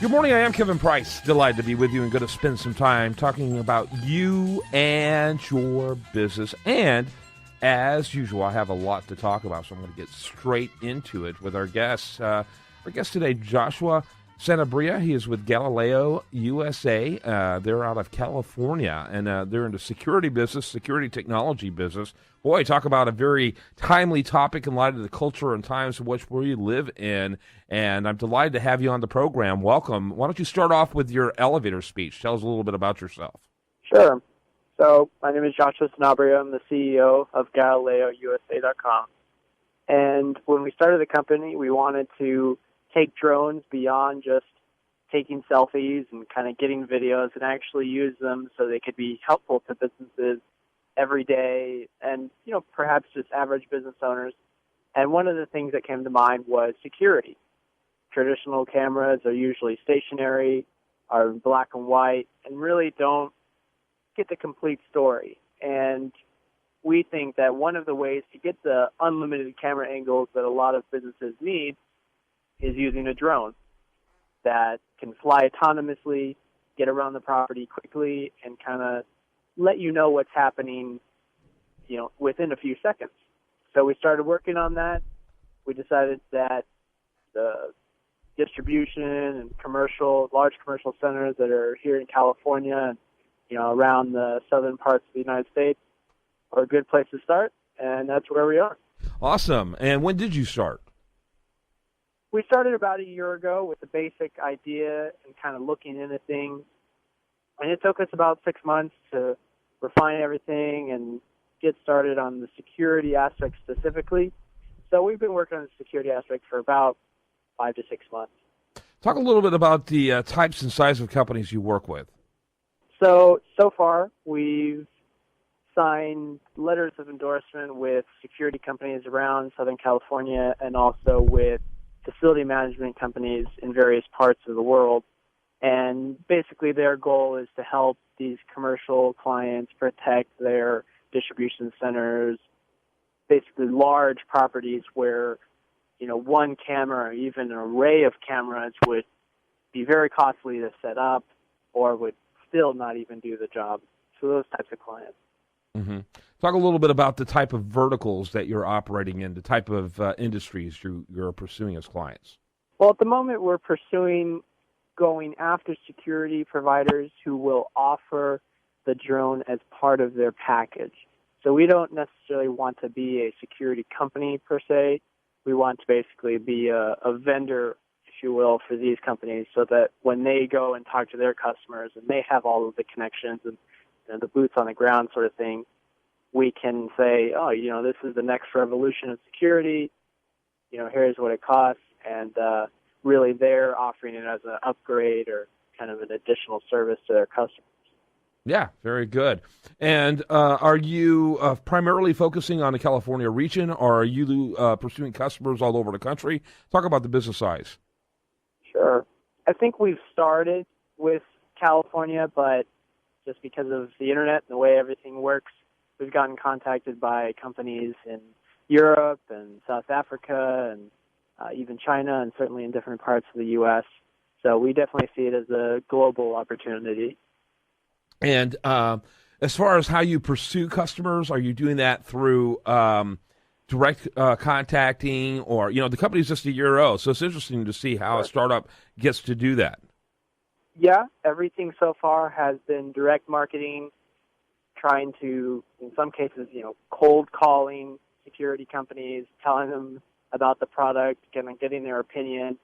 Good morning, I am Kevin Price. Delighted to be with you and going to spend some time talking about you and your business. And as usual, I have a lot to talk about, so I'm going to get straight into it with our guest. Our guest today, Joshua Sanabria. He is with Galileo USA. They're out of California, and they're into security business, security technology business. Boy, talk about a very timely topic in light of the culture and times in which we live in. And I'm delighted to have you on the program. Welcome. Why don't you start off with your elevator speech? Tell us a little bit about yourself. Sure. So my name is Joshua Sanabria. I'm the CEO of GalileoUSA.com. And when we started the company, we wanted to take drones beyond just taking selfies and kind of getting videos and actually use them so they could be helpful to businesses every day and, perhaps just average business owners. And one of the things that came to mind was security. Traditional cameras are usually stationary, are black and white, and really don't get the complete story. And we think that one of the ways to get the unlimited camera angles that a lot of businesses need is using a drone that can fly autonomously, get around the property quickly, and kind of let you know what's happening, within a few seconds. So we started working on that. We decided that the distribution and large commercial centers that are here in California and, around the southern parts of the United States are a good place to start, and that's where we are. Awesome. And when did you start? We started about a year ago with a basic idea and kind of looking into things. And it took us about 6 months to refine everything and get started on the security aspect specifically. So we've been working on the security aspect for about 5 to 6 months. Talk a little bit about the types and size of companies you work with. So far, we've signed letters of endorsement with security companies around Southern California and also with facility management companies in various parts of the world. And basically their goal is to help these commercial clients protect their distribution centers, basically large properties where, one camera or even an array of cameras would be very costly to set up or would still not even do the job. So those types of clients. Mm-hmm. Talk a little bit about the type of verticals that you're operating in, the type of industries you're pursuing as clients. Well, at the moment, we're pursuing going after security providers who will offer the drone as part of their package. So we don't necessarily want to be a security company per se. We want to basically be a vendor, if you will, for these companies so that when they go and talk to their customers and they have all of the connections and the boots on the ground sort of thing, we can say, this is the next revolution of security. Here's what it costs. And really they're offering it as an upgrade or kind of an additional service to their customers. Yeah, very good. And are you primarily focusing on the California region, or are you pursuing customers all over the country? Talk about the business size. Sure. I think we've started with California, but just because of the internet and the way everything works, we've gotten contacted by companies in Europe and South Africa and even China and certainly in different parts of the U.S. So we definitely see it as a global opportunity. And as far as how you pursue customers, are you doing that through direct contacting or, the company's just a year old, so it's interesting to see how a startup gets to do that. Yeah, everything so far has been direct marketing, trying to, in some cases, cold calling security companies, telling them about the product, getting their opinion,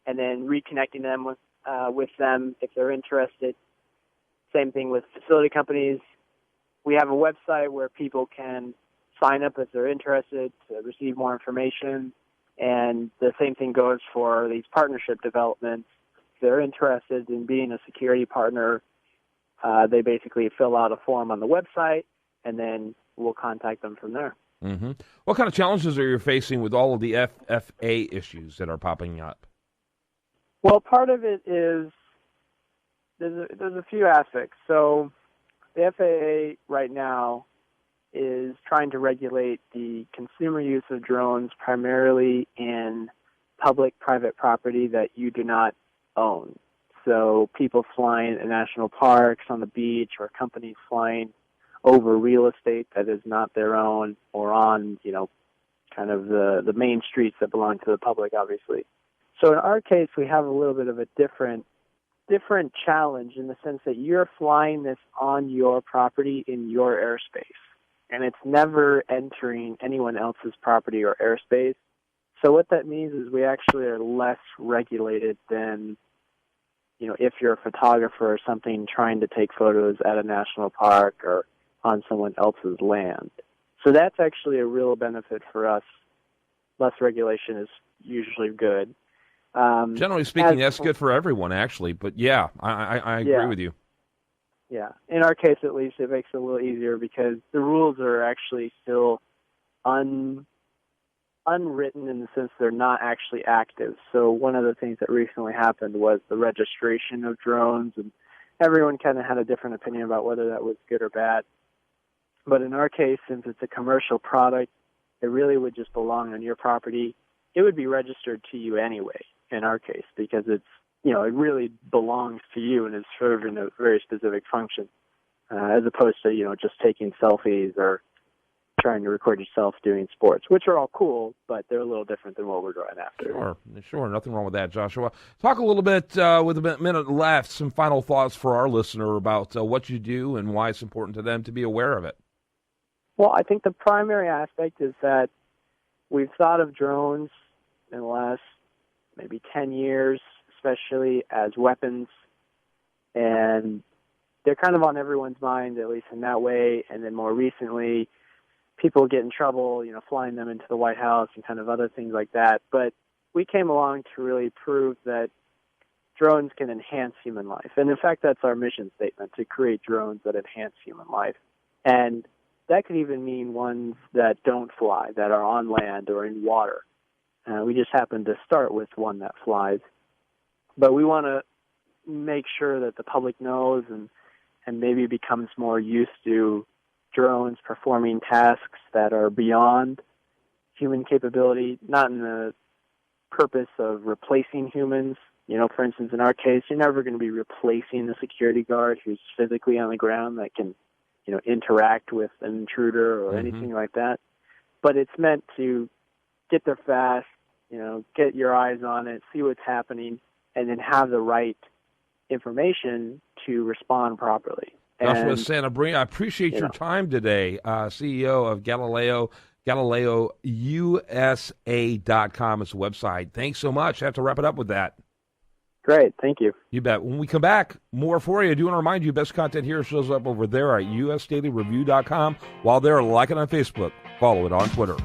and then reconnecting them with them if they're interested. Same thing with facility companies. We have a website where people can sign up if they're interested to receive more information. And the same thing goes for these partnership developments. If they're interested in being a security partner, they basically fill out a form on the website, and then we'll contact them from there. Mm-hmm. What kind of challenges are you facing with all of the FFA issues that are popping up? Well, part of it is there's a few aspects. So the FAA right now is trying to regulate the consumer use of drones primarily in public-private property that you do not own. So people flying in national parks, on the beach, or companies flying over real estate that is not their own, or on, kind of the main streets that belong to the public, obviously. So in our case, we have a little bit of a different challenge in the sense that you're flying this on your property in your airspace, and it's never entering anyone else's property or airspace. So what that means is we actually are less regulated than, if you're a photographer or something trying to take photos at a national park or on someone else's land. So that's actually a real benefit for us. Less regulation is usually good. Generally speaking, that's good for everyone, actually. But yeah, I agree with you. Yeah. In our case, at least, it makes it a little easier because the rules are actually still unwritten in the sense they're not actually active. So one of the things that recently happened was the registration of drones, and everyone kind of had a different opinion about whether that was good or bad. But in our case, since it's a commercial product, it really would just belong on your property. It would be registered to you anyway, in our case, because it's, it really belongs to you and is serving a very specific function, as opposed to, just taking selfies or trying to record yourself doing sports, which are all cool, but they're a little different than what we're going after. Sure. Nothing wrong with that, Joshua. Talk a little bit, with a minute left, some final thoughts for our listener about what you do and why it's important to them to be aware of it. Well, I think the primary aspect is that we've thought of drones in the last maybe 10 years, especially as weapons, and they're kind of on everyone's mind, at least in that way. And then more recently, people get in trouble, flying them into the White House and kind of other things like that. But we came along to really prove that drones can enhance human life. And in fact, that's our mission statement, to create drones that enhance human life. And that could even mean ones that don't fly, that are on land or in water. We just happen to start with one that flies. But we want to make sure that the public knows and maybe becomes more used to drones performing tasks that are beyond human capability, not in the purpose of replacing humans. For instance, in our case, you're never going to be replacing the security guard who's physically on the ground that can, interact with an intruder or anything like that. But it's meant to get there fast, get your eyes on it, see what's happening, and then have the right information to respond properly. Joshua Sanabria, I appreciate your time today, CEO of Galileo. GalileoUSA.com is the website. Thanks so much. I have to wrap it up with that. Great. Thank you. You bet. When we come back, more for you. I do want to remind you, best content here shows up over there at USDailyReview.com. While there, like it on Facebook. Follow it on Twitter.